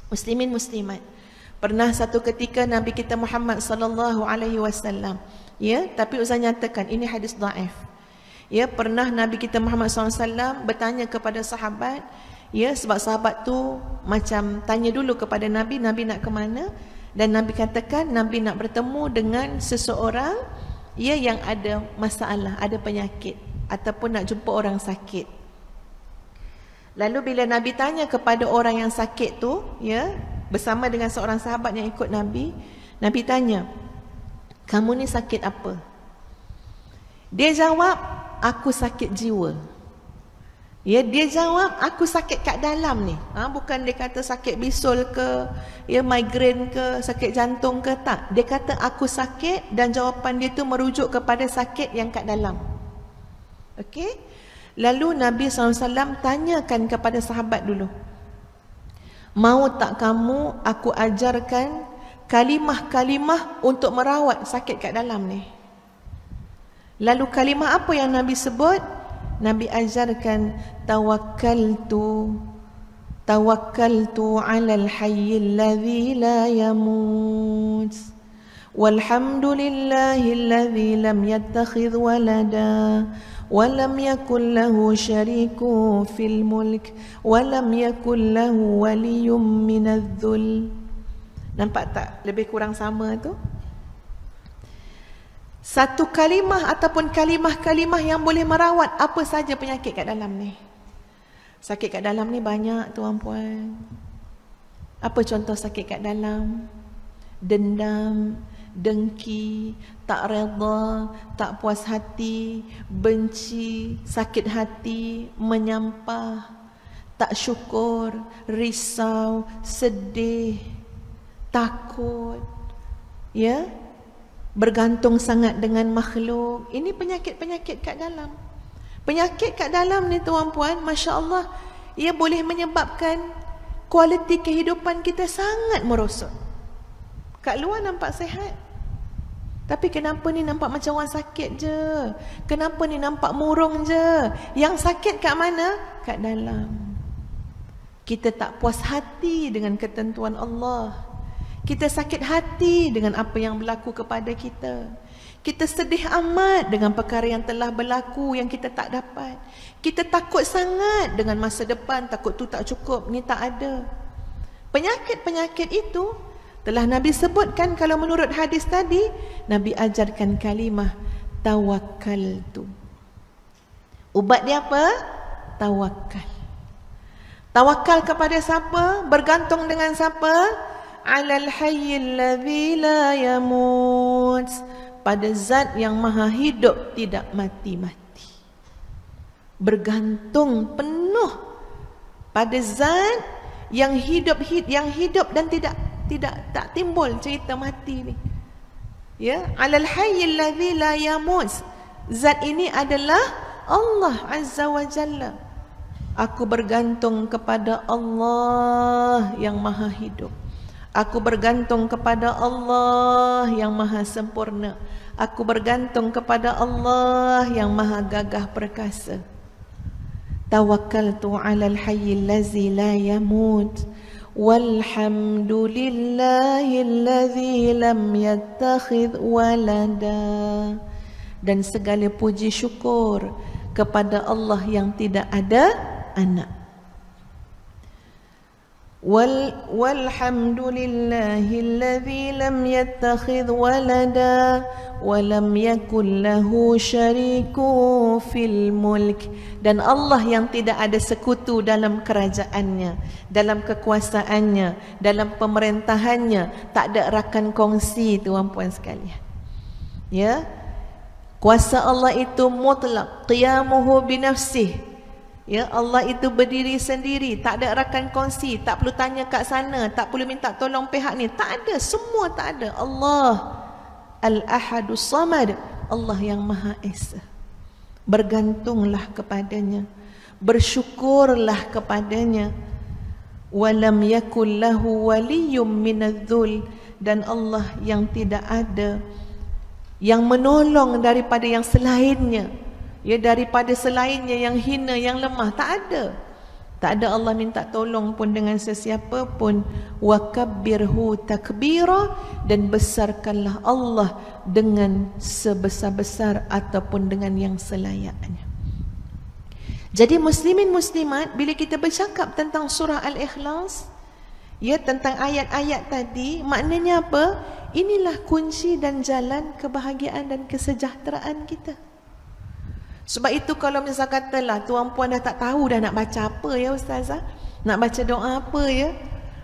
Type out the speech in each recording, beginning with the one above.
Muslimin muslimat, pernah satu ketika Nabi kita Muhammad sallallahu alaihi wasallam, ya, tapi Ustaz nyatakan ini hadis dhaif. Ya, pernah Nabi kita Muhammad sallallahu alaihi wasallam bertanya kepada sahabat, ya, sebab sahabat tu macam tanya dulu kepada Nabi, Nabi nak ke mana? Dan Nabi katakan Nabi nak bertemu dengan seseorang, ya, yang ada masalah, ada penyakit, ataupun nak jumpa orang sakit. Lalu bila Nabi tanya kepada orang yang sakit tu, ya, bersama dengan seorang sahabat yang ikut Nabi, Nabi tanya, kamu ni sakit apa? Dia jawab, aku sakit jiwa. Ya, dia jawab, aku sakit kat dalam ni. Bukan dia kata sakit bisul ke, ya, migraine ke, sakit jantung ke, tak. Dia kata aku sakit, dan jawapan dia tu merujuk kepada sakit yang kat dalam. Okey? Lalu Nabi SAW tanyakan kepada sahabat dulu, mau tak kamu aku ajarkan kalimah-kalimah untuk merawat sakit kat dalam ni? Lalu kalimah apa yang Nabi sebut? Nabi ajarkan tawakkaltu 'alal hayyil ladzi la yamut walhamdulillahilladzi lam yattakhidh walada walam yakul lahu syarikun fil mulk walam yakul lahu waliyyun minadh-dhul. Nampak tak lebih kurang sama tu? Satu kalimah ataupun kalimah-kalimah yang boleh merawat apa saja penyakit kat dalam ni. Sakit kat dalam ni banyak tuan-puan. Apa contoh sakit kat dalam? Dendam, dengki, tak redha, tak puas hati, benci, sakit hati, menyampah, tak syukur, risau, sedih, takut, ya, bergantung sangat dengan makhluk. Ini penyakit-penyakit kat dalam. Penyakit kat dalam ni tuan-puan, Masya Allah, ia boleh menyebabkan kualiti kehidupan kita sangat merosot. Kat luar nampak sihat, tapi kenapa ni nampak macam orang sakit je? Kenapa ni nampak murung je? Yang sakit kat mana? Kat dalam. Kita tak puas hati dengan ketentuan Allah. Kita sakit hati dengan apa yang berlaku kepada kita. Kita sedih amat dengan perkara yang telah berlaku yang kita tak dapat. Kita takut sangat dengan masa depan, takut tu tak cukup, ni tak ada. Penyakit-penyakit itu telah Nabi sebutkan. Kalau menurut hadis tadi, Nabi ajarkan kalimah tawakkaltu. Ubat dia apa? Tawakal. Tawakal kepada siapa? Bergantung dengan siapa? Alal hayyil ladzi la yamut, pada zat yang maha hidup tidak mati-mati. Bergantung penuh pada zat yang hidup dan tak timbul cerita mati ni. Ya, alal hayyil ladzi la yamut. Zat ini adalah Allah Azza wa Jalla. Aku bergantung kepada Allah yang maha hidup. Aku bergantung kepada Allah yang maha sempurna. Aku bergantung kepada Allah yang maha gagah perkasa. Tawakkaltu 'alal hayyil ladzi la yamut walhamdulillahilladzi lam yattakhidh walada. Dan segala puji syukur kepada Allah yang tidak ada anak. Walhamdulillahilladzi lam yattakhidh walada wa lam yakul lahu syarikun fil mulk. Dan Allah yang tidak ada sekutu dalam kerajaannya, dalam kekuasaannya, dalam pemerintahannya, tak ada rakan kongsi tuan-puan sekalian. Ya, kuasa Allah itu mutlak, qiyamuhu binafsih. Ya, Allah itu berdiri sendiri, tak ada rakan kongsi, tak perlu tanya kat sana, tak perlu minta tolong pihak ni, tak ada, semua tak ada. Allah Al-Ahadus Samad, Allah yang Maha Esa. Bergantunglah kepadanya, bersyukurlah kepadanya. Walam yakul lahu waliyyun minadh-dhul, dan Allah yang tidak ada yang menolong daripada yang selainnya. Ya, daripada selainnya yang hina, yang lemah, tak ada. Tak ada Allah minta tolong pun dengan sesiapa pun. Wa kabbirhu takbira, dan besarkanlah Allah dengan sebesar-besar ataupun dengan yang selayaknya. Jadi muslimin muslimat, bila kita bercakap tentang surah Al-Ikhlas, ya, tentang ayat-ayat tadi, maknanya apa? Inilah kunci dan jalan kebahagiaan dan kesejahteraan kita. Sebab itu kalau misalnya katalah tuan-puan dah tak tahu dah nak baca apa ya ustazah, nak baca doa apa ya,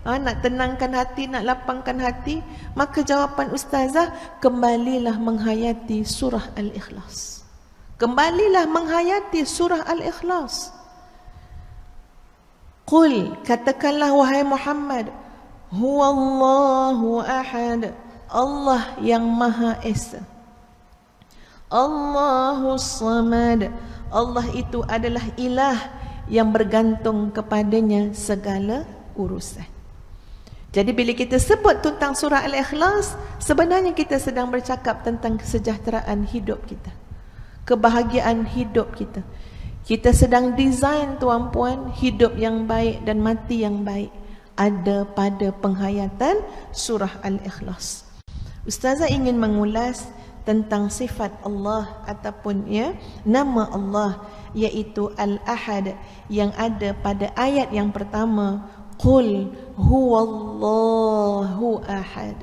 nak tenangkan hati, nak lapangkan hati, maka jawapan ustazah, kembalilah menghayati surah Al-Ikhlas. Kembalilah menghayati surah Al-Ikhlas. Qul, katakanlah wahai Muhammad, huwallahu ahad, Allah yang Maha Esa. Allahus Samad, Allah itu adalah ilah yang bergantung kepadanya segala urusan. Jadi bila kita sebut tentang surah Al-Ikhlas, sebenarnya kita sedang bercakap tentang kesejahteraan hidup kita, kebahagiaan hidup kita. Kita sedang desain tuan-puan hidup yang baik dan mati yang baik ada pada penghayatan surah Al-Ikhlas. Ustazah ingin mengulas tentang sifat Allah ataupun ya nama Allah, iaitu Al-Ahad, yang ada pada ayat yang pertama, Qul huwallahu ahad.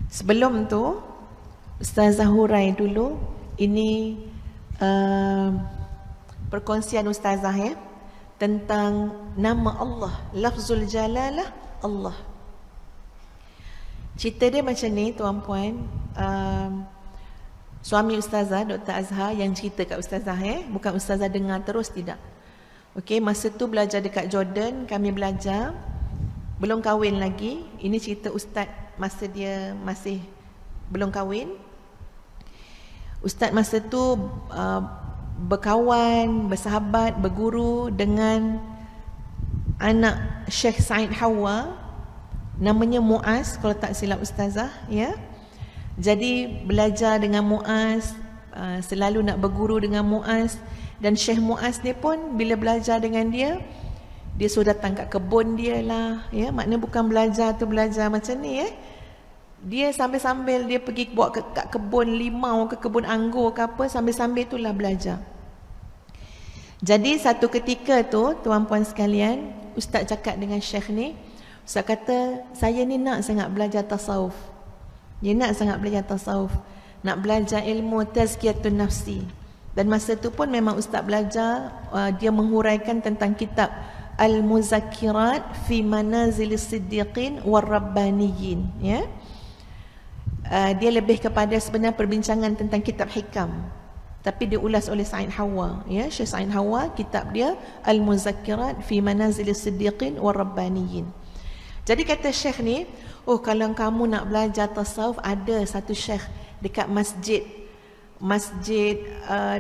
Sebelum tu Ustazah hurai dulu, ini perkongsian Ustazah ya, tentang nama Allah, lafzul jalalah Allah. Cerita dia macam ni tuan-puan. Suami Ustazah, Dr. Azhar, yang cerita kat Ustazah bukan Ustazah dengar terus, tidak. Okey, masa tu belajar dekat Jordan, kami belajar, belum kahwin lagi. Ini cerita Ustaz masa dia masih belum kahwin. Ustaz masa tu berkawan, bersahabat, berguru dengan anak Syekh Said Hawa, namanya Muaz kalau tak silap Ustazah ya. Jadi belajar dengan Muaz, selalu nak berguru dengan Muaz. Dan Syekh Muaz ni pun bila belajar dengan dia, dia suruh datang kat kebun dia lah ya. Maknanya bukan belajar tu belajar macam ni ya. Dia sambil-sambil dia pergi bawa kat kebun limau ke kebun anggur ke apa, sambil-sambil itulah belajar. Jadi satu ketika tu tuan-puan sekalian, Ustaz cakap dengan Syekh ni, Ustaz kata, saya ni nak sangat belajar tasawuf. Dia nak sangat belajar tasawuf, nak belajar ilmu tazkiyatun nafsi. Dan masa tu pun memang Ustaz belajar, dia menghuraikan tentang kitab Al-Muzakkirat fi Manazilis Siddiqin war-Rabbaniyin ya. Dia lebih kepada sebenarnya perbincangan tentang kitab hikam, tapi diulas oleh Said Hawa ya. Syekh Said Hawa, kitab dia Al-Muzakkirat fi Manazilis Siddiqin war-Rabbaniyin. Jadi kata Syekh ni, oh kalau kamu nak belajar tasawuf, ada satu Syekh dekat masjid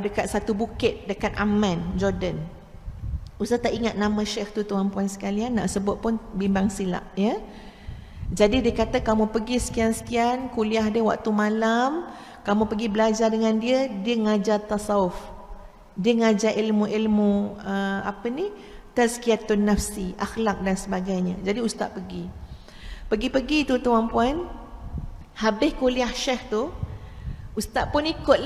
dekat satu bukit dekat Amman, Jordan. Ustaz tak ingat nama Syekh tu tuan-puan sekalian, nak sebut pun bimbang silap ya. Jadi dia kata kamu pergi sekian-sekian, kuliah dia waktu malam, kamu pergi belajar dengan dia, dia ngajar tasawuf. Dia ngajar ilmu-ilmu tazkiyatun nafsi, akhlak dan sebagainya. Jadi Ustaz pergi tu tuan-puan, habis kuliah Syekh tu, Ustaz pun ikut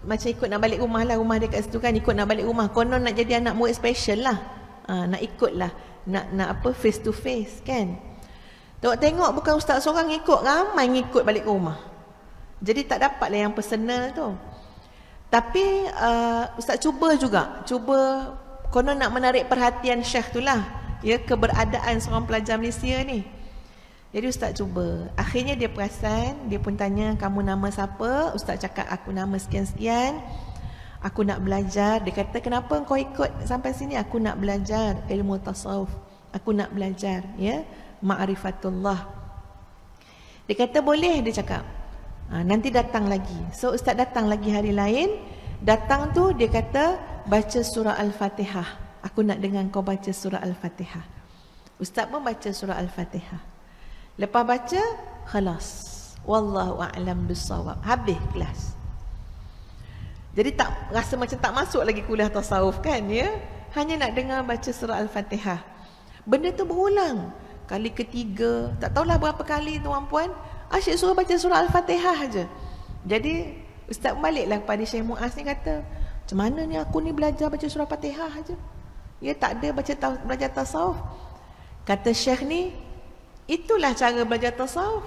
macam ikut nak balik rumah lah, rumah dia kat situ kan, ikut nak balik rumah. Konon nak jadi anak murid special lah, nak ikut lah, nak face to face kan. Tengok bukan Ustaz seorang ikut, ramai ngikut balik ke rumah. Jadi tak dapat lah yang personal tu. Tapi Ustaz cuba konon nak menarik perhatian Syekh tu lah ya, keberadaan seorang pelajar Malaysia ni. Jadi Ustaz cuba. Akhirnya dia perasan, dia pun tanya, kamu nama siapa? Ustaz cakap, aku nama sekian-sekian, aku nak belajar. Dia kata, kenapa kau ikut sampai sini? Aku nak belajar ilmu tasawuf, aku nak belajar ya, ma'rifatullah. Dia kata boleh, dia cakap, nanti datang lagi. So Ustaz datang lagi hari lain. Datang tu dia kata, baca surah Al-Fatihah, aku nak dengar kau baca surah Al-Fatihah. Ustaz pun baca surah Al-Fatihah. Lepas baca, khalas, wallahu a'lam bissawab, habis kelas. Jadi tak rasa macam tak masuk lagi kuliah tasawuf kan ya. Hanya nak dengar baca surah Al-Fatihah. Benda tu berulang. Kali ketiga, tak tahulah berapa kali tuan-puan, asyik suruh baca surah Al-Fatihah aja. Jadi ustaz baliklah kepada Syekh Muaz ni kata, macam mana ni aku ni belajar baca surah Fatihah aja. Ya tak ada belajar tasawuf. Kata Syekh ni, itulah cara belajar tasawuf.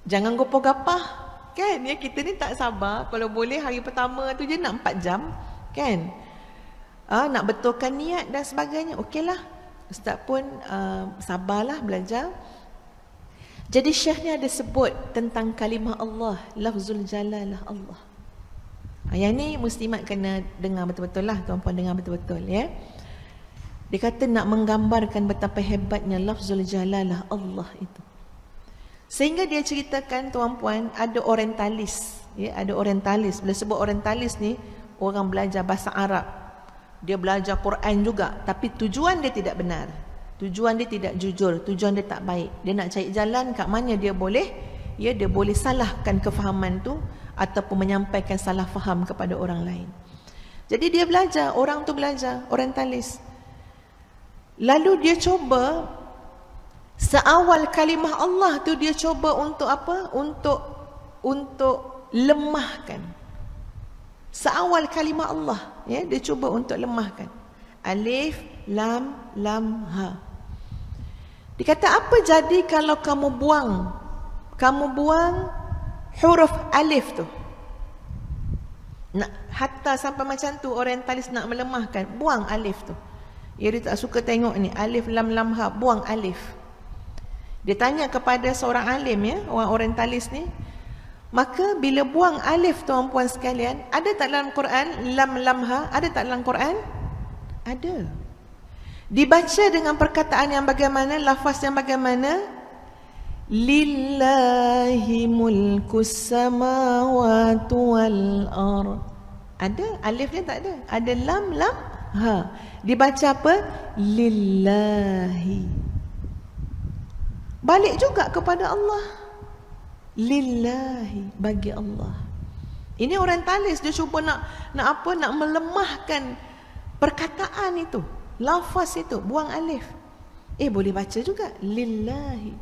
Jangan gopoh-gapah. Kan ya, kita ni tak sabar. Kalau boleh hari pertama tu je nak 4 jam. Kan nak betulkan niat dan sebagainya. Okeylah, ustaz pun sabarlah belajar. Jadi Syekh ni ada sebut tentang kalimah Allah, lafzul jalalah Allah. Yang ni muslimat kena dengar betul-betul lah, tuan-puan dengar betul-betul ya. Dia kata nak menggambarkan betapa hebatnya lafzul jalalah Allah itu. Sehingga dia ceritakan tuan-puan, ada orientalis, ya, ada orientalis. Bila sebut orientalis ni, orang belajar bahasa Arab. Dia belajar Quran juga, tapi tujuan dia tidak benar. Tujuan dia tidak jujur, tujuan dia tak baik. Dia nak cari jalan kat mana dia boleh, ya, dia boleh salahkan kefahaman tu ataupun menyampaikan salah faham kepada orang lain. Jadi dia belajar, orang tu belajar orientalis. Lalu dia cuba seawal kalimah Allah tu dia cuba untuk apa? Untuk lemahkan. Seawal kalimah Allah, ya, dia cuba untuk lemahkan. Alif, lam, lam, ha. Dia kata apa jadi kalau kamu buang huruf alif tu? Hatta sampai macam tu orientalis nak melemahkan, buang alif tu. Ya, dia tak suka tengok ni alif, lam, lam, ha, buang alif. Dia tanya kepada seorang alim, ya, orang orientalis ni, maka bila buang alif tuan-puan sekalian, ada tak dalam Quran lam, lam, ha? Ada tak dalam Quran? Ada. Dibaca dengan perkataan yang bagaimana, lafaz yang bagaimana? Lillahi mulkus samawati wal ard. Ada alif dia tak ada. Ada lam, lam, ha. Dibaca apa? Lillahi. Balik juga kepada Allah. Lillahi, bagi Allah. Ini orientalis, dia cuba nak melemahkan perkataan itu, lafaz itu, buang alif. Boleh baca juga lillahi.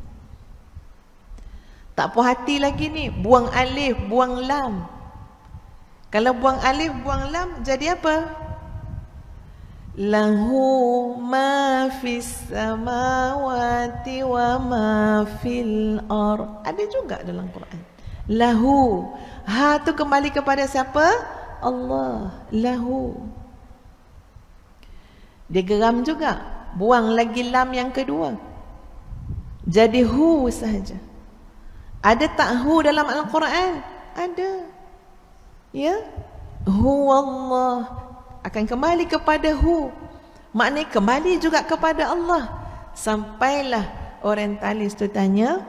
Tak puas hati lagi ni, buang alif, buang lam. Kalau buang alif, buang lam, jadi apa? Lahu ma fis samawati wa ma fil ard. Ada juga dalam Quran. Lahu. Ha tu kembali kepada siapa? Allah. Lahu. Dia geram juga. Buang lagi lam yang kedua. Jadi hu sahaja. Ada tak hu dalam Al-Quran? Ada. Ya. Hu Allah. Akan kembali kepada hu. Maknanya kembali juga kepada Allah. Sampailah orientalis tu tanya,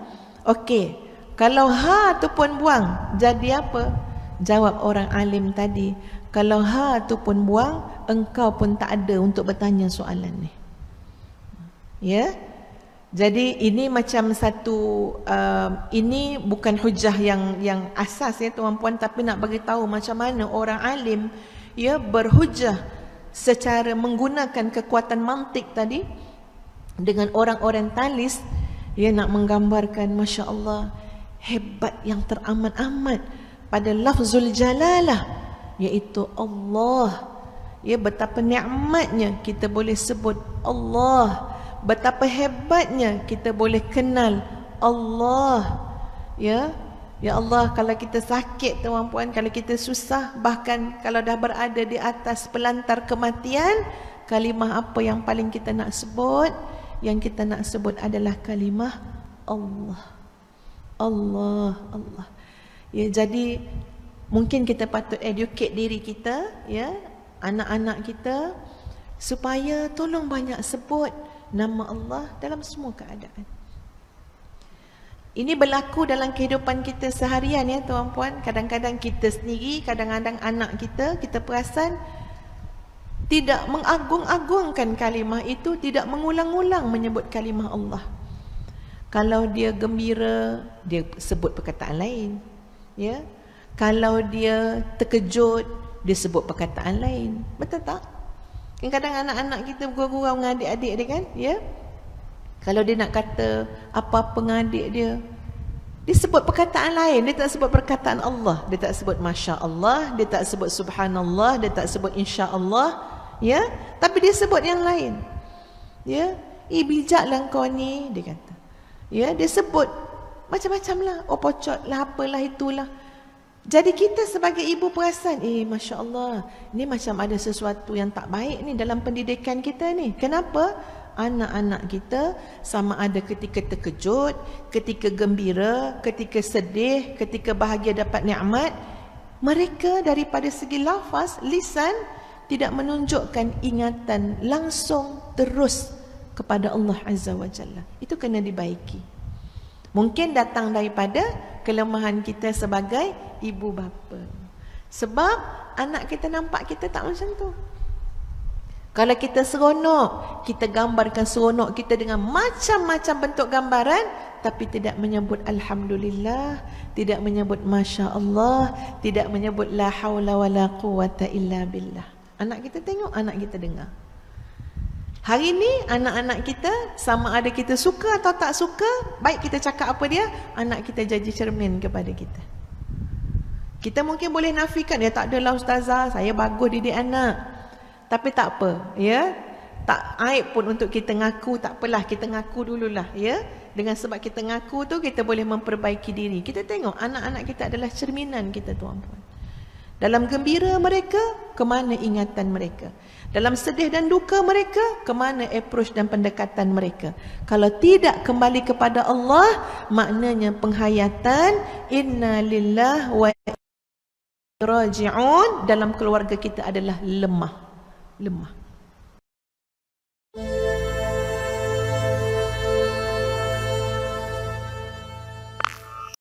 okey, kalau ha tu pun buang, jadi apa? Jawab orang alim tadi, kalau ha tu pun buang, engkau pun tak ada untuk bertanya soalan ni. Ya. Jadi ini macam satu ini bukan hujah yang asas ya tuan-puan, tapi nak bagi tahu macam mana orang alim ya berhujah secara menggunakan kekuatan mantik tadi dengan orang orientalis. Dia nak menggambarkan, Masya Allah, hebat yang teramat-amat pada lafzul jalalah, iaitu Allah. Ya, betapa nikmatnya kita boleh sebut Allah, betapa hebatnya kita boleh kenal Allah. Ya, ya Allah, kalau kita sakit tuan-puan, kalau kita susah, bahkan kalau dah berada di atas pelantar kematian, kalimah apa yang paling kita nak sebut? Yang kita nak sebut adalah kalimah Allah. Allah, Allah. Ya, jadi mungkin kita patut educate diri kita, ya, anak-anak kita, supaya tolong banyak sebut nama Allah dalam semua keadaan. Ini berlaku dalam kehidupan kita seharian ya tuan-puan. Kadang-kadang kita sendiri, kadang-kadang anak kita perasan tidak mengagung-agungkan kalimah itu, tidak mengulang-ulang menyebut kalimah Allah. Kalau dia gembira, dia sebut perkataan lain. Ya. Kalau dia terkejut, dia sebut perkataan lain. Betul tak? Kadang-kadang anak-anak kita bergurau-gurau dengan adik-adik dia kan, ya. Kalau dia nak kata apa-apa dengan adik dia, dia sebut perkataan lain, dia tak sebut perkataan Allah, dia tak sebut Masya Allah, dia tak sebut Subhanallah, dia tak sebut Insya Allah, ya. Tapi dia sebut yang lain, ya. Bijaklah kau ni, dia kata, ya. Dia sebut macam-macam lah, pocot lah, apalah itulah. Jadi kita sebagai ibu perasan, Masya Allah, ni macam ada sesuatu yang tak baik ni dalam pendidikan kita ni. Kenapa? Anak-anak kita sama ada ketika terkejut, ketika gembira, ketika sedih, ketika bahagia dapat nikmat, mereka daripada segi lafaz, lisan, tidak menunjukkan ingatan langsung terus kepada Allah Azza wa Jalla. Itu kena dibaiki. Mungkin datang daripada kelemahan kita sebagai ibu bapa. Sebab anak kita nampak kita tak macam tu. Kalau kita seronok, kita gambarkan seronok kita dengan macam-macam bentuk gambaran, tapi tidak menyebut Alhamdulillah, tidak menyebut Masya Allah, tidak menyebut La hawla wa la quwata illa billah. Anak kita tengok, anak kita dengar. Hari ni anak-anak kita, sama ada kita suka atau tak suka, baik kita cakap apa dia, anak kita jadi cermin kepada kita. Kita mungkin boleh nafikan, ya tak adalah ustazah, saya bagus didik anak. Tapi tak apa, ya. Tak aib pun untuk kita ngaku, tak apalah, kita ngaku dululah, ya. Dengan sebab kita ngaku tu, kita boleh memperbaiki diri. Kita tengok anak-anak kita adalah cerminan kita, tuan-puan. Dalam gembira mereka, kemana ingatan mereka? Dalam sedih dan duka mereka, kemana approach dan pendekatan mereka? Kalau tidak kembali kepada Allah, maknanya penghayatan inna lillah wa inna ilaihi raji'un dalam keluarga kita adalah lemah.